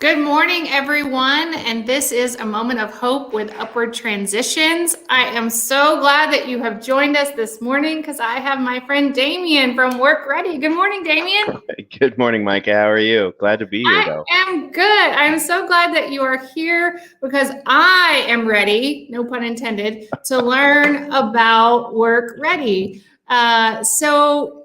Good morning, everyone, and this is a moment of hope with upward transitions. I am so glad that you have joined us this morning because I have my friend Damien from Work Ready. Good morning, Damien. Good morning, Micah. How are you? Glad to be here, though. I am good. I'm so glad that you are here because I am ready, no pun intended, to learn about Work Ready.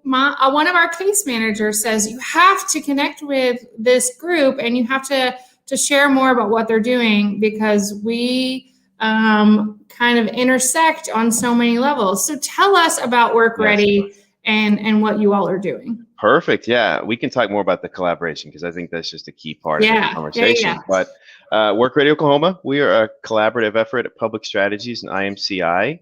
One of our case managers says you have to connect with this group and you have to share more about what they're doing because we kind of intersect on so many levels. So tell us about Work Ready and what you all are doing. Perfect. Yeah, we can talk more about the collaboration because I think that's just a key part of the conversation. But Work Ready Oklahoma, we are a collaborative effort at Public Strategies and IMCI.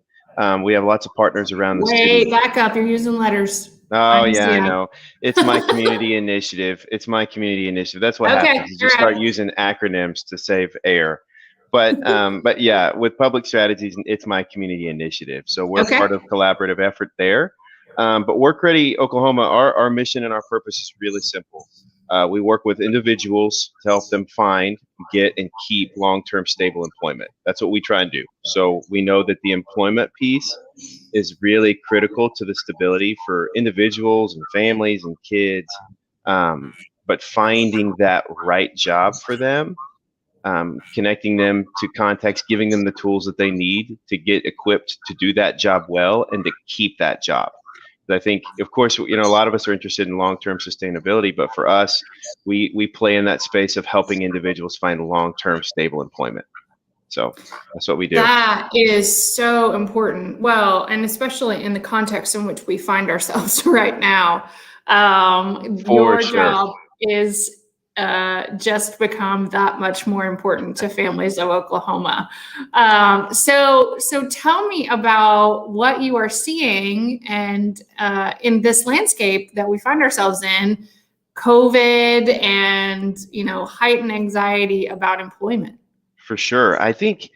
We have lots of partners around the city. Wait, back up. You're using letters. Oh, yeah, I know. It's my community initiative. It's my community initiative. That's what happens. You start using acronyms to save air. But yeah, with Public Strategies, it's my community initiative. So we're part of collaborative effort there. But Work Ready Oklahoma, our mission and our purpose is really simple. We work with individuals to help them find, get, and keep long-term stable employment. That's what we try and do. So we know that the employment piece is really critical to the stability for individuals and families and kids. But finding that right job for them, connecting them to contacts, giving them the tools that they need to get equipped to do that job well and to keep that job. I think, of course, a lot of us are interested in long-term sustainability, but for us, we play in that space of helping individuals find long-term stable employment. So that's what we do. That is so important. Well, and especially in the context in which we find ourselves right now, your job is just become that much more important to families of Oklahoma. So tell me about what you are seeing and in this landscape that we find ourselves in, COVID and, heightened anxiety about employment. For sure. I think,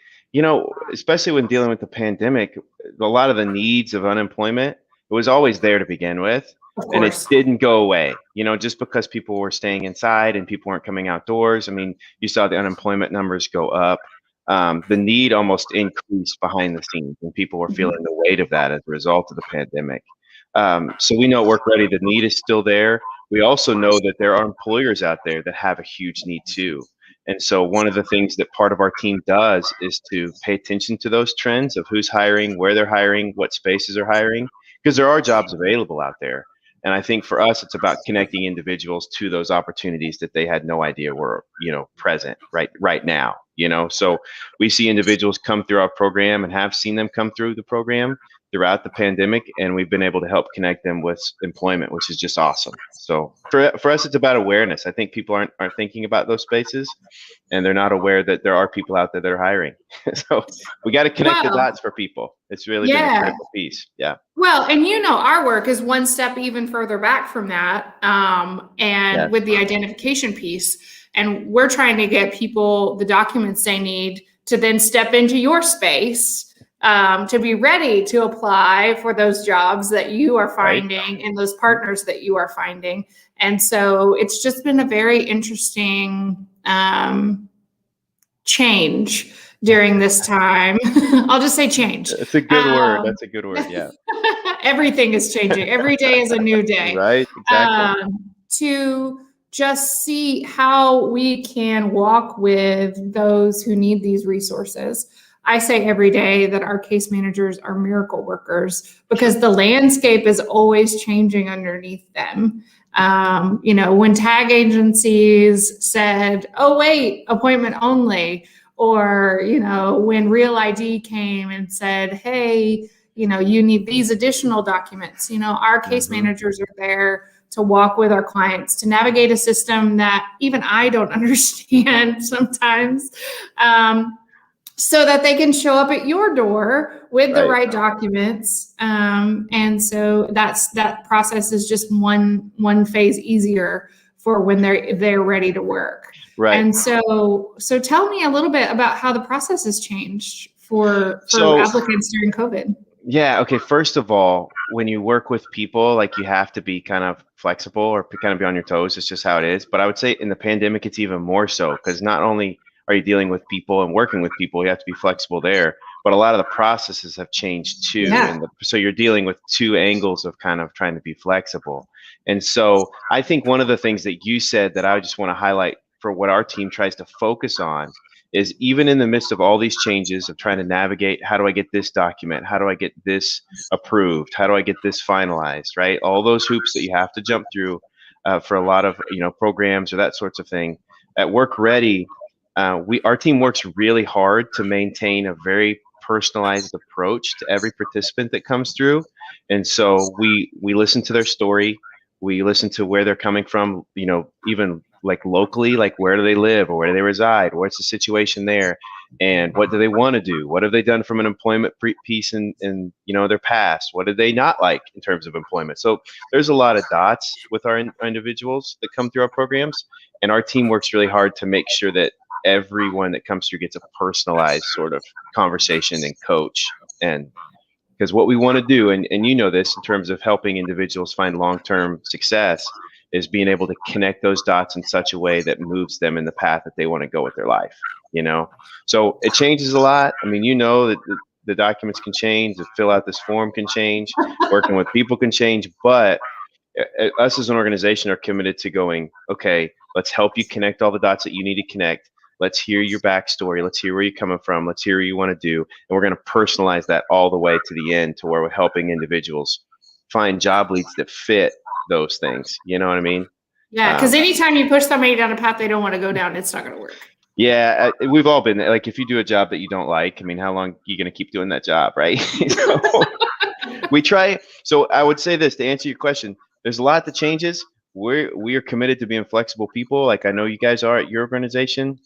especially when dealing with the pandemic, a lot of the needs of unemployment, it was always there to begin with. And it didn't go away, just because people were staying inside and people weren't coming outdoors. I mean, you saw the unemployment numbers go up. The need almost increased behind the scenes, and people were feeling the weight of that as a result of the pandemic. So we know at Work Ready, the need is still there. We also know that there are employers out there that have a huge need too. And so one of the things that part of our team does is to pay attention to those trends of who's hiring, where they're hiring, what spaces are hiring, because there are jobs available out there. And I think for us, it's about connecting individuals to those opportunities that they had no idea were, present right now. So we see individuals come through our program and have seen them come through the program throughout the pandemic, and we've been able to help connect them with employment, which is just awesome. So for us, it's about awareness. I think people aren't thinking about those spaces, and they're not aware that there are people out there that are hiring. So we got to connect the dots for people. It's really been a critical piece. Yeah. Well, and our work is one step even further back from that, with the identification piece. And we're trying to get people the documents they need to then step into your space, to be ready to apply for those jobs that you are finding and those partners that you are finding. And so it's just been a very interesting change during this time. I'll just say change. That's a good word. That's a good word. Yeah. Everything is changing. Every day is a new day. Right. Exactly. To just see how we can walk with those who need these resources. I say every day that our case managers are miracle workers because the landscape is always changing underneath them. When tag agencies said, oh, wait, appointment only, or, when Real ID came and said, hey, you need these additional documents, our case managers are there to walk with our clients, to navigate a system that even I don't understand sometimes, so that they can show up at your door with the right documents. And so that process is just one phase easier for when they're ready to work. Right. And so tell me a little bit about how the process has changed for applicants during COVID. Yeah. Okay. First of all, when you work with people, you have to be kind of flexible or kind of be on your toes. It's just how it is. But I would say in the pandemic, it's even more so, because not only are you dealing with people and working with people, you have to be flexible there, but a lot of the processes have changed too. Yeah. And so you're dealing with two angles of kind of trying to be flexible. And so I think one of the things that you said that I just want to highlight for what our team tries to focus on is, even in the midst of all these changes of trying to navigate, how do I get this document? How do I get this approved? How do I get this finalized, right? All those hoops that you have to jump through for a lot of, programs or that sorts of thing. At Work Ready, our team works really hard to maintain a very personalized approach to every participant that comes through. And so we listen to their story. We listen to where they're coming from, even like locally, like where do they live or where do they reside? What's the situation there? And what do they want to do? What have they done from an employment piece in their past? What did they not like in terms of employment? So there's a lot of dots with our individuals that come through our programs, and our team works really hard to make sure that everyone that comes through gets a personalized sort of conversation and coach. And because what we want to do, and you know this in terms of helping individuals find long-term success, is being able to connect those dots in such a way that moves them in the path that they want to go with their life, So it changes a lot. I mean, that the documents can change, to fill out this form can change, working with people can change, but us as an organization are committed to going, okay, let's help you connect all the dots that you need to connect. Let's hear your backstory. Let's hear where you're coming from. Let's hear what you want to do. And we're going to personalize that all the way to the end, to where we're helping individuals find job leads that fit those things. You know what I mean? Yeah, because anytime you push somebody down a path they don't want to go down, it's not going to work. Yeah, we've all been like, if you do a job that you don't like, I mean, how long are you going to keep doing that job, right? So we try. So I would say this to answer your question. There's a lot that changes. We are committed to being flexible people. Like I know you guys are at your organization.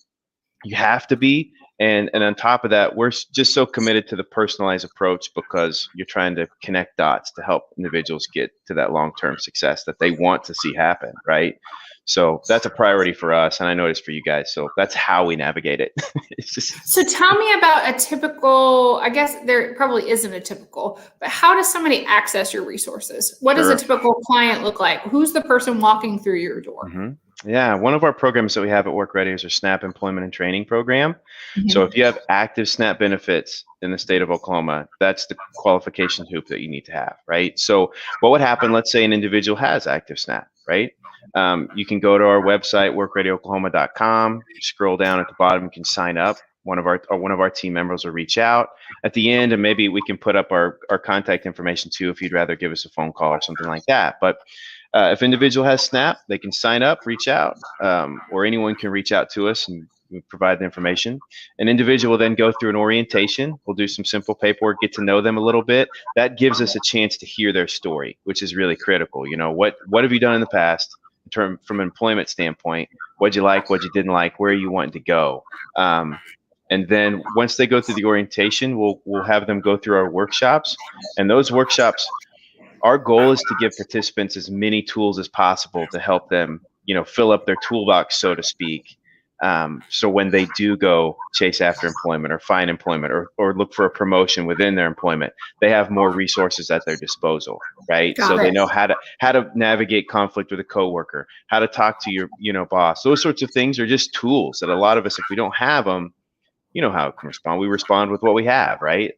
You have to be. And on top of that, we're just so committed to the personalized approach, because you're trying to connect dots to help individuals get to that long-term success that they want to see happen, right? So that's a priority for us, and I know it's for you guys. So that's how we navigate it. So tell me about a typical, I guess there probably isn't a typical, but how does somebody access your resources? What does a typical client look like? Who's the person walking through your door? Mm-hmm. Yeah, one of our programs that we have at Work Ready is our SNAP Employment and Training Program. Mm-hmm. So if you have active SNAP benefits in the state of Oklahoma, that's the qualification hoop that you need to have, right? So what would happen, let's say an individual has active SNAP, right? You can go to our website, workreadyoklahoma.com, scroll down at the bottom, you can sign up. One of our team members will reach out at the end, and maybe we can put up our contact information too, if you'd rather give us a phone call or something like that. But if individual has SNAP, they can sign up, reach out, or anyone can reach out to us and we provide the information. An individual will then go through an orientation. We'll do some simple paperwork, get to know them a little bit. That gives us a chance to hear their story, which is really critical. What have you done in the past from an employment standpoint? What'd you like? What you didn't like? Where are you wanting to go? And then once they go through the orientation, we'll have them go through our workshops. And those workshops, our goal is to give participants as many tools as possible to help them, fill up their toolbox, so to speak. So when they do go chase after employment or find employment or look for a promotion within their employment, they have more resources at their disposal, right? They know how to navigate conflict with a coworker, how to talk to your, boss. Those sorts of things are just tools that a lot of us, if we don't have them, you know how it can respond. We respond with what we have, right?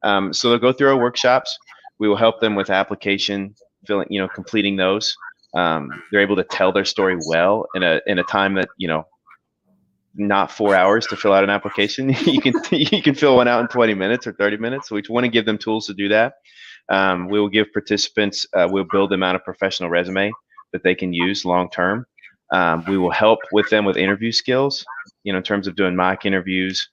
So they'll go through our workshops. We will help them with application, completing those. They're able to tell their story well in a time that, not 4 hours to fill out an application. you can fill one out in 20 minutes or 30 minutes. So we want to give them tools to do that. We will give participants, we'll build them out a professional resume that they can use long-term. We will help with them with interview skills, in terms of doing mock interviews,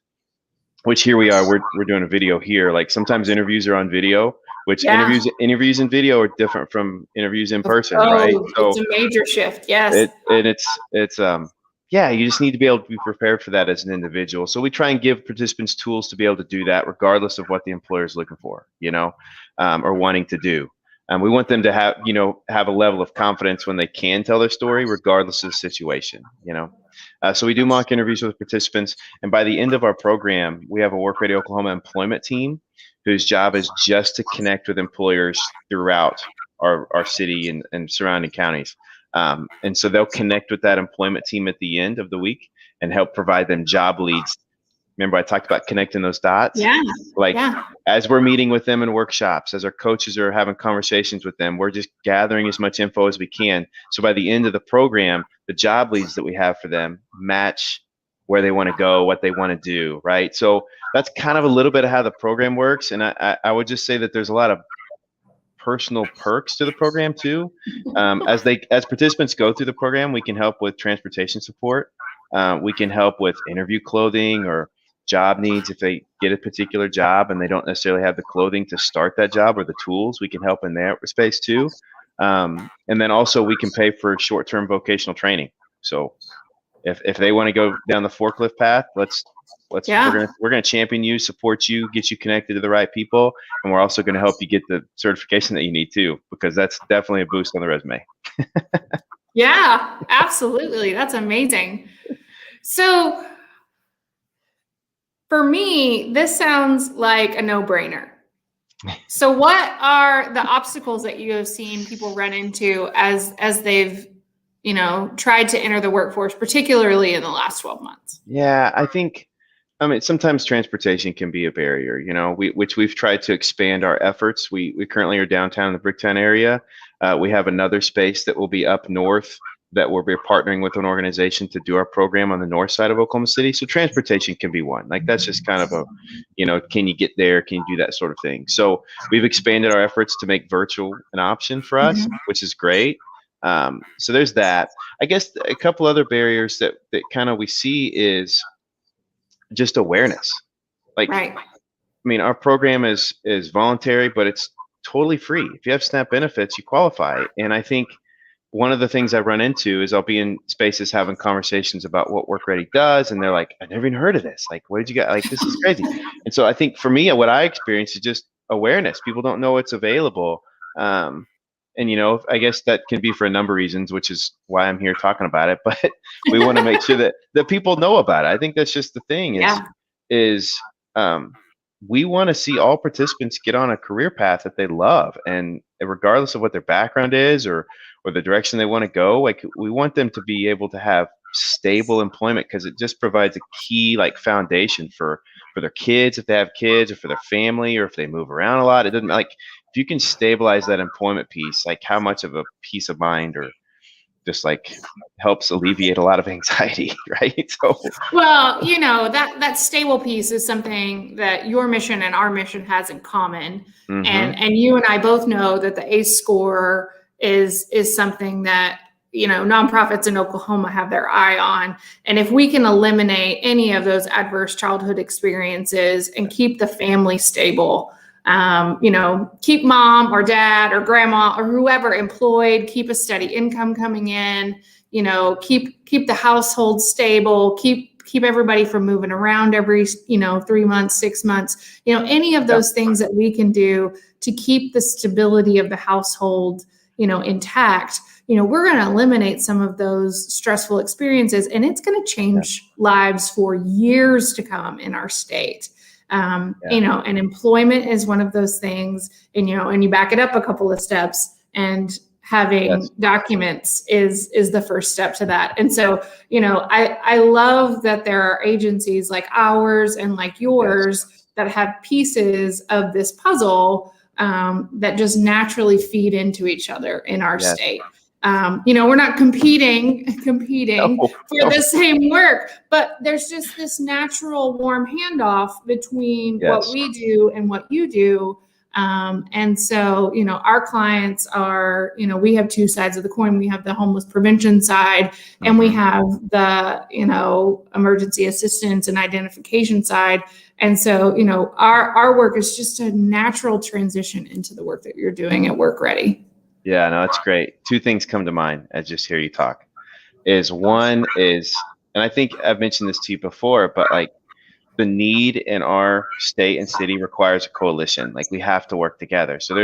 which here we are, we're doing a video here. Like sometimes interviews are on video, which interviews in video are different from interviews in person, right? So it's a major shift. Yes. You just need to be able to be prepared for that as an individual. So we try and give participants tools to be able to do that regardless of what the employer is looking for, or wanting to do. We want them to have a level of confidence when they can tell their story, regardless of the situation, So we do mock interviews with participants. And by the end of our program, we have a Work Ready Oklahoma employment team whose job is just to connect with employers throughout our city and surrounding counties. And so they'll connect with that employment team at the end of the week and help provide them job leads. Remember, I talked about connecting those dots? Yeah. Like, Yeah. as we're meeting with them in workshops, as our coaches are having conversations with them, we're just gathering as much info as we can. So by the end of the program, the job leads that we have for them match where they want to go, what they want to do, right? So that's kind of a little bit of how the program works. And I would just say that there's a lot of personal perks to the program too. As participants go through the program, we can help with transportation support. We can help with interview clothing or job needs. If they get a particular job and they don't necessarily have the clothing to start that job or the tools, we can help in that space too. And then also we can pay for short-term vocational training. So if they want to go down the forklift path, we're gonna champion you, support you, get you connected to the right people, and we're also gonna help you get the certification that you need too, because that's definitely a boost on the resume. Yeah, absolutely. That's amazing. So for me, this sounds like a no-brainer. So what are the obstacles that you have seen people run into as they've, tried to enter the workforce, particularly in the last 12 months? Yeah, I mean, sometimes transportation can be a barrier, which we've tried to expand our efforts. We currently are downtown in the Bricktown area. We have another space that will be up north that we'll be partnering with an organization to do our program on the north side of Oklahoma City. So transportation can be one. Like, that's just kind of can you get there? Can you do that sort of thing? So we've expanded our efforts to make virtual an option for us, which is great. So there's that. I guess a couple other barriers that kind of we see is just awareness. Like, right. I mean, our program is voluntary, but it's totally free. If you have SNAP benefits, you qualify. And I think one of the things I run into is I'll be in spaces having conversations about what Work Ready does, and they're like, "I never even heard of this. Like, what did you get? Like, this is crazy." And so I think for me, what I experience is just awareness. People don't know it's available. And I guess that can be for a number of reasons, which is why I'm here talking about it. But we want to make sure that people know about it. I think that's just the thing. We want to see all participants get on a career path that they love, and regardless of what their background is or the direction they want to go, like, we want them to be able to have stable employment, because it just provides a key foundation for their kids, if they have kids, or for their family, or if they move around a lot. It doesn't, like, if you can stabilize that employment piece, like, how much of a peace of mind or just helps alleviate a lot of anxiety, right? So, well, that stable piece is something that your mission and our mission has in common. And you and I both know that the ACE score is something that, nonprofits in Oklahoma have their eye on. And if we can eliminate any of those adverse childhood experiences and keep the family stable, keep mom or dad or grandma or whoever employed, keep a steady income coming in, keep the household stable, keep everybody from moving around every, 3 months, 6 months, any of those things that we can do to keep the stability of the household, intact, we're going to eliminate some of those stressful experiences, and it's going to change lives for years to come in our state. And employment is one of those things, and you back it up a couple of steps, and having documents is the first step to that. And so, I love that there are agencies like ours and like yours that have pieces of this puzzle that just naturally feed into each other in our state. We're not competing for the same work, but there's just this natural warm handoff between what we do and what you do. And so, our clients are, we have two sides of the coin. We have the homeless prevention side, and we have the, emergency assistance and identification side. And so, our work is just a natural transition into the work that you're doing at Work Ready. Yeah, no, that's great. Two things come to mind as just hear you talk. One is, and I think I've mentioned this to you before, but the need in our state and city requires a coalition. Like, we have to work together. So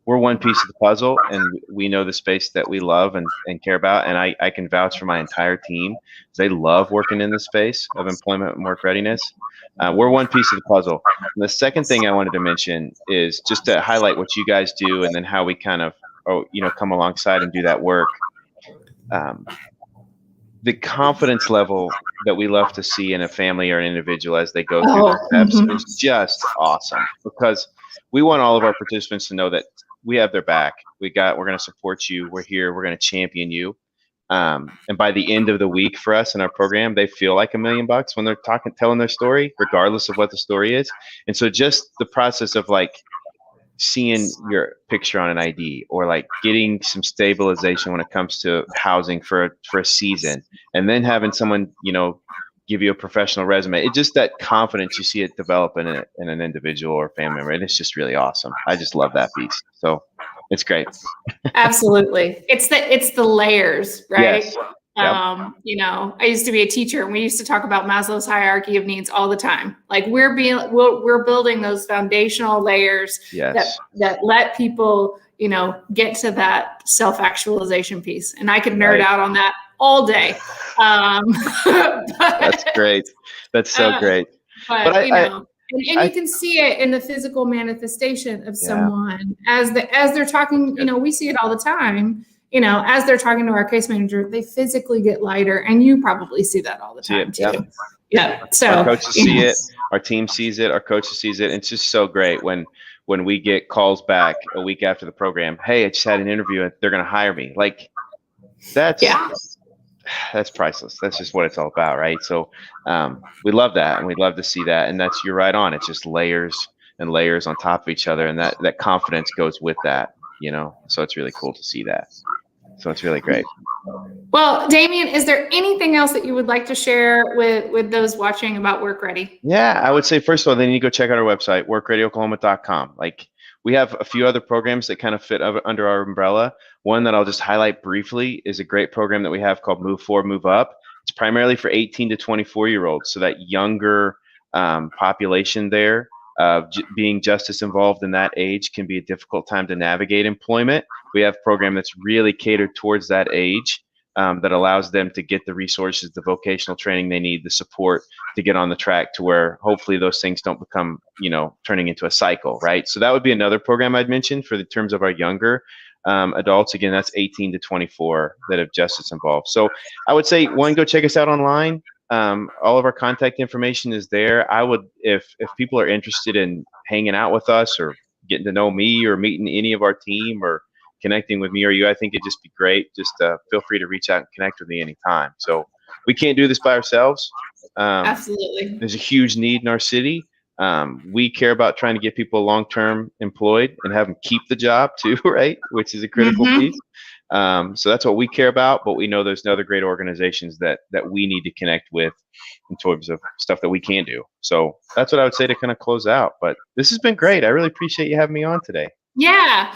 we're we're one piece of the puzzle, and we know the space that we love and care about. And I can vouch for my entire team. They love working in the space of employment and work readiness. We're one piece of the puzzle. And the second thing I wanted to mention is just to highlight what you guys do, and then how we kind of, come alongside and do that work. The confidence level that we love to see in a family or an individual as they go through the steps is just awesome, because we want all of our participants to know that we have their back. We're going to support you. We're here. We're going to champion you. And by the end of the week for us in our program, they feel like $1 million when they're telling their story, regardless of what the story is. And so just the process of like seeing your picture on an ID, or like getting some stabilization when it comes to housing for a season, and then having someone, give you a professional resume. It's just that confidence you see it develop in an individual or family member, and it's just really awesome. I just love that piece. So it's great. Absolutely. It's the layers, right? Yes. Yep. I used to be a teacher, and we used to talk about Maslow's hierarchy of needs all the time. Like we're building those foundational layers that let people, get to that self-actualization piece. And I could nerd out on that all day. That's great. That's so great. But you can see it in the physical manifestation of someone as they're talking. We see it all the time. As they're talking to our case manager, they physically get lighter, and you probably see that all the time too. Yeah. So our coaches see it, our team sees it, our coaches sees it. It's just so great when we get calls back a week after the program. Hey, I just had an interview and they're going to hire me. Like that's priceless. That's just what it's all about, right? So we love that, and we'd love to see that. And you're right on. It's just layers and layers on top of each other, and that confidence goes with that. So it's really cool to see that. So it's really great. Well, Damien, is there anything else that you would like to share with those watching about Work Ready? Yeah, I would say, first of all, they need to go check out our website, workreadyoklahoma.com. Like, we have a few other programs that kind of fit under our umbrella. One that I'll just highlight briefly is a great program that we have called Move Forward, Move Up. It's primarily for 18 to 24-year-olds, so that younger population there. Being justice involved in that age can be a difficult time to navigate employment. We have a program that's really catered towards that age, that allows them to get the resources, the vocational training they need, the support to get on the track to where hopefully those things don't become, turning into a cycle, right? So that would be another program I'd mention for the terms of our younger adults. Again, that's 18 to 24 that have justice involved. So I would say, one, go check us out online. All of our contact information is there. I would, if people are interested in hanging out with us or getting to know me or meeting any of our team or connecting with me or you, I think it'd just be great. Just feel free to reach out and connect with me anytime. So we can't do this by ourselves. Absolutely. There's a huge need in our city. We care about trying to get people long-term employed and have them keep the job too, right? Which is a critical piece. So that's what we care about, but we know there's other great organizations that we need to connect with in terms of stuff that we can do. So that's what I would say to kind of close out. But this has been great. I really appreciate you having me on today. Yeah.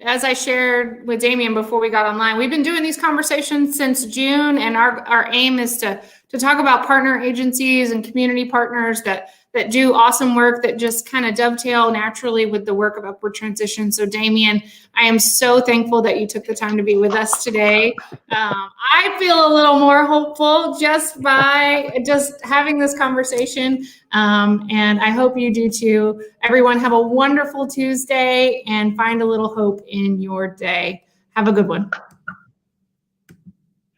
As I shared with Damien before we got online, we've been doing these conversations since June, and our aim is to talk about partner agencies and community partners that do awesome work that just kind of dovetail naturally with the work of upward transition. So Damien, I am so thankful that you took the time to be with us today. I feel a little more hopeful just by having this conversation. And I hope you do too. Everyone have a wonderful Tuesday and find a little hope in your day. Have a good one.